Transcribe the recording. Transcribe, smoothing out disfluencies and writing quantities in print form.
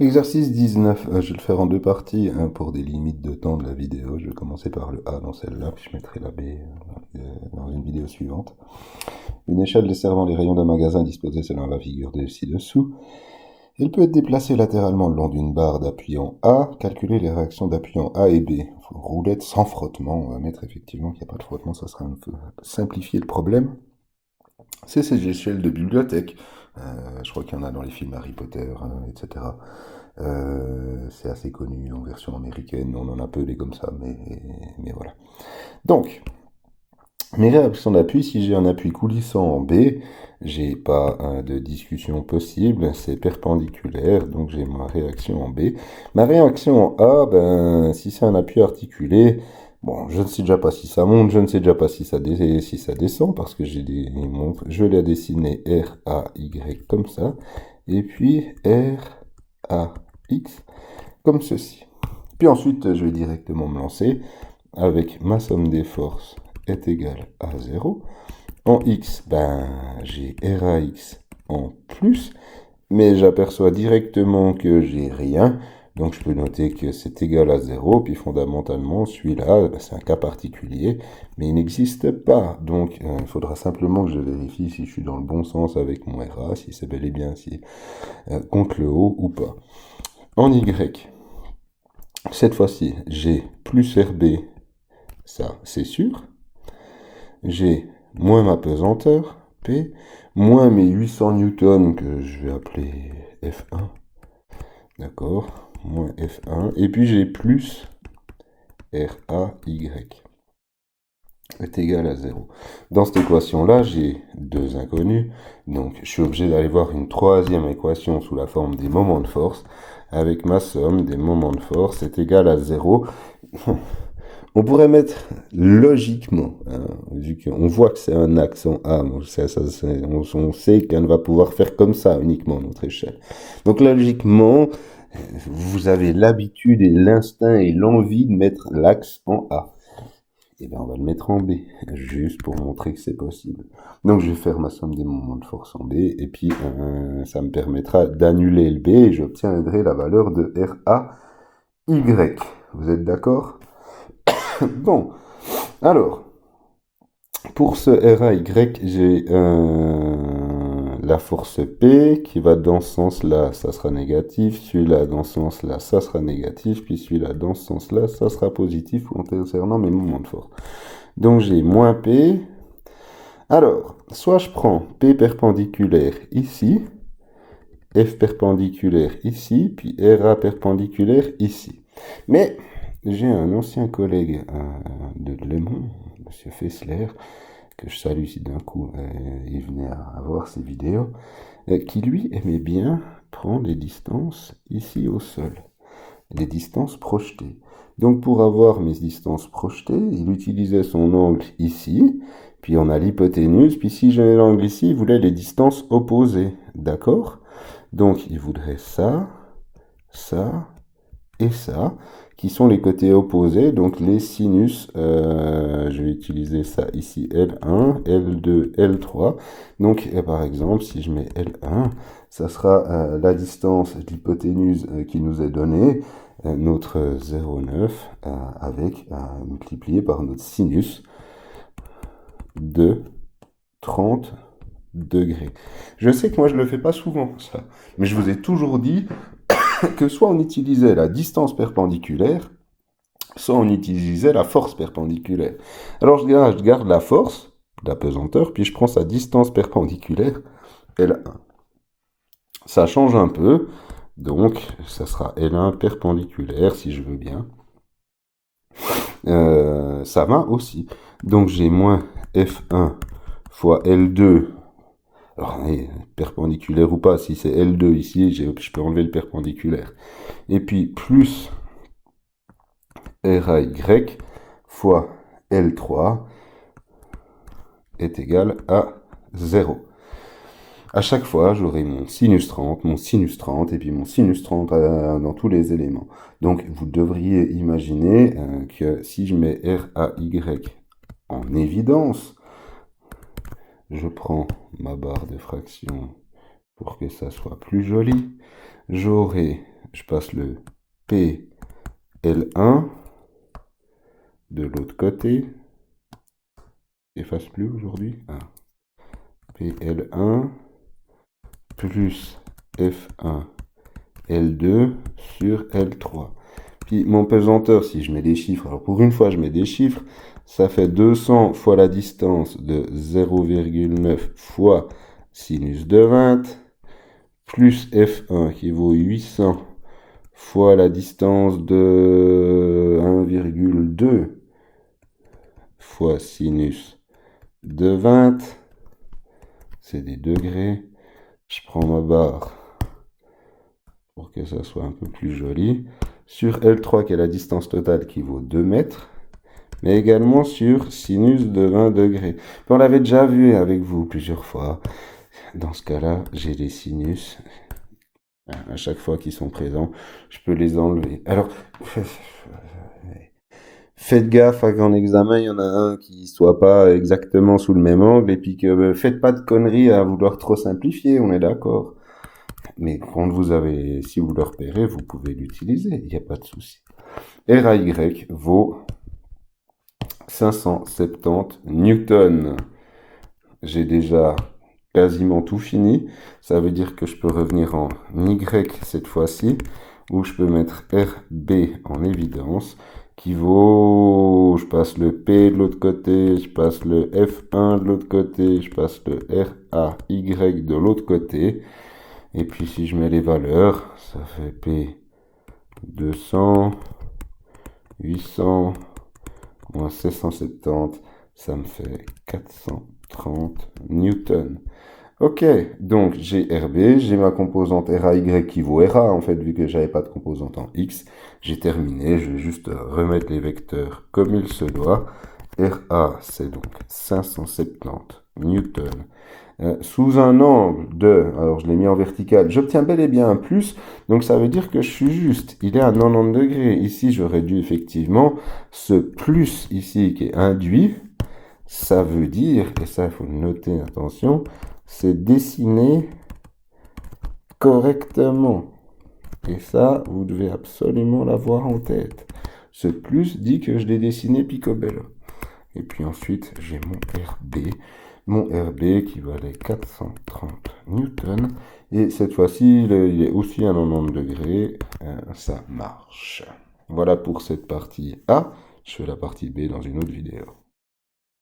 Exercice 19, je vais le faire en deux parties pour des limites de temps de la vidéo. Je vais commencer par le A dans celle-là, puis je mettrai la B dans une vidéo suivante. Une échelle desservant les rayons d'un magasin disposée selon la figure de ci-dessous. Elle peut être déplacée latéralement le long d'une barre d'appuyant A. Calculer les réactions d'appuyant A et B. Roulette sans frottement. On va mettre effectivement qu'il n'y a pas de frottement, ça sera un peu simplifier le problème. C'est ces échelles de bibliothèque. Je crois qu'il y en a dans les films Harry Potter, etc. C'est assez connu en version américaine. On en a peu des comme ça, mais voilà. Donc, mes réactions d'appui, si j'ai un appui coulissant en B, j'ai pas de discussion possible, c'est perpendiculaire, donc j'ai ma réaction en B. Ma réaction en A, ben, si c'est un appui articulé, bon, je ne sais déjà pas si ça monte, je ne sais déjà pas si ça descend, parce que j'ai des montres. Je l'ai dessiné R, A, Y comme ça, et puis R, A, X comme ceci. Puis ensuite, je vais directement me lancer avec ma somme des forces est égale à 0. En X, ben, j'ai RAX en plus, mais j'aperçois directement que j'ai rien. Donc je peux noter que c'est égal à 0, puis fondamentalement, celui-là, ben, c'est un cas particulier, mais il n'existe pas. Donc il faudra simplement que je vérifie si je suis dans le bon sens avec mon RA, si c'est bel et bien si contre le haut ou pas. En Y, cette fois-ci, j'ai plus RB, ça c'est sûr. J'ai moins ma pesanteur, P, moins mes 800 newtons que je vais appeler F1. D'accord, moins F1. Et puis j'ai plus RAY est égal à 0. Dans cette équation-là, j'ai deux inconnus. Donc je suis obligé d'aller voir une troisième équation sous la forme des moments de force. Avec ma somme des moments de force est égale à 0. On pourrait mettre logiquement, hein, vu qu'on voit que c'est un axe en A, on sait qu'elle va pouvoir faire comme ça uniquement notre échelle. Donc logiquement, vous avez l'habitude et l'instinct et l'envie de mettre l'axe en A. Et bien on va le mettre en B, juste pour montrer que c'est possible. Donc je vais faire ma somme des moments de force en B, et puis ça me permettra d'annuler le B, et j'obtiendrai la valeur de RAY. Vous êtes d'accord? Bon, alors, pour ce RAY, j'ai la force P qui va dans ce sens-là, ça sera négatif, celui-là dans ce sens-là, ça sera négatif, puis celui-là dans ce sens-là, ça sera positif concernant mes moments de force. Donc j'ai moins P. Alors, soit je prends P perpendiculaire ici, F perpendiculaire ici, puis RA perpendiculaire ici. Mais j'ai un ancien collègue de Léman, M. Fessler, que je salue si d'un coup il venait à voir ces vidéos, qui lui aimait bien prendre les distances ici au sol, les distances projetées. Donc pour avoir mes distances projetées, il utilisait son angle ici, puis on a l'hypoténuse, puis si j'ai l'angle ici, il voulait les distances opposées, d'accord? Donc il voudrait ça, ça et ça, qui sont les côtés opposés, donc les sinus, je vais utiliser ça ici, L1, L2, L3, donc par exemple, si je mets L1, ça sera la distance de l'hypoténuse qui nous est donnée, notre 0,9, avec multiplié par notre sinus de 30 degrés. Je sais que moi je le fais pas souvent ça, mais je vous ai toujours dit que soit on utilisait la distance perpendiculaire, soit on utilisait la force perpendiculaire. Alors je garde la force, la pesanteur, puis je prends sa distance perpendiculaire, L1. Ça change un peu, donc ça sera L1 perpendiculaire si je veux bien. Ça va aussi. Donc j'ai moins F1 fois L2. Alors, perpendiculaire ou pas, si c'est L2 ici, je peux enlever le perpendiculaire. Et puis plus RAY fois L3 est égal à 0. À chaque fois, j'aurai mon sinus 30, et puis mon sinus 30 dans tous les éléments. Donc, vous devriez imaginer que si je mets RAY en évidence, je prends ma barre de fraction pour que ça soit plus joli. J'aurai je passe le PL1 de l'autre côté. Efface plus aujourd'hui. Ah. PL1 plus F1 L2 sur L3. Puis mon pesanteur, si je mets des chiffres, alors pour une fois je mets des chiffres, ça fait 200 fois la distance de 0,9 fois sinus de 20, plus F1 qui vaut 800 fois la distance de 1,2 fois sinus de 20, c'est des degrés. Je prends ma barre pour que ça soit un peu plus joli. Sur L3 qui est la distance totale qui vaut 2 mètres, mais également sur sinus de 20 degrés. On l'avait déjà vu avec vous plusieurs fois. Dans ce cas-là, j'ai les sinus. À chaque fois qu'ils sont présents, je peux les enlever. Alors, faites gaffe à qu'en examen, il y en a un qui soit pas exactement sous le même angle, et puis que faites pas de conneries à vouloir trop simplifier, on est d'accord. Mais quand vous avez, si vous le repérez, vous pouvez l'utiliser, il n'y a pas de souci. RAY vaut 570 newtons. J'ai déjà quasiment tout fini. Ça veut dire que je peux revenir en Y cette fois-ci, où je peux mettre RB en évidence, qui vaut, je passe le P de l'autre côté, je passe le F1 de l'autre côté, je passe le RAY de l'autre côté. Et puis si je mets les valeurs, ça fait P 200, 800, moins 770, ça me fait 430 newtons. Ok, donc j'ai RB, j'ai ma composante RAY qui vaut RA, en fait, vu que j'avais pas de composante en X. J'ai terminé, je vais juste remettre les vecteurs comme il se doit. RA, c'est donc 570 newtons. Sous un angle de, alors je l'ai mis en vertical, j'obtiens bel et bien un plus, donc ça veut dire que je suis juste, il est à 90 degrés. Ici, j'aurais dû effectivement, ce plus ici qui est induit, ça veut dire, et ça il faut le noter, attention, c'est dessiné correctement. Et ça, vous devez absolument l'avoir en tête. Ce plus dit que je l'ai dessiné picobello. Et puis ensuite, j'ai mon RB qui valait 430 newtons. Et cette fois-ci, il est aussi à 90 degrés. Ça marche. Voilà pour cette partie A. Je fais la partie B dans une autre vidéo.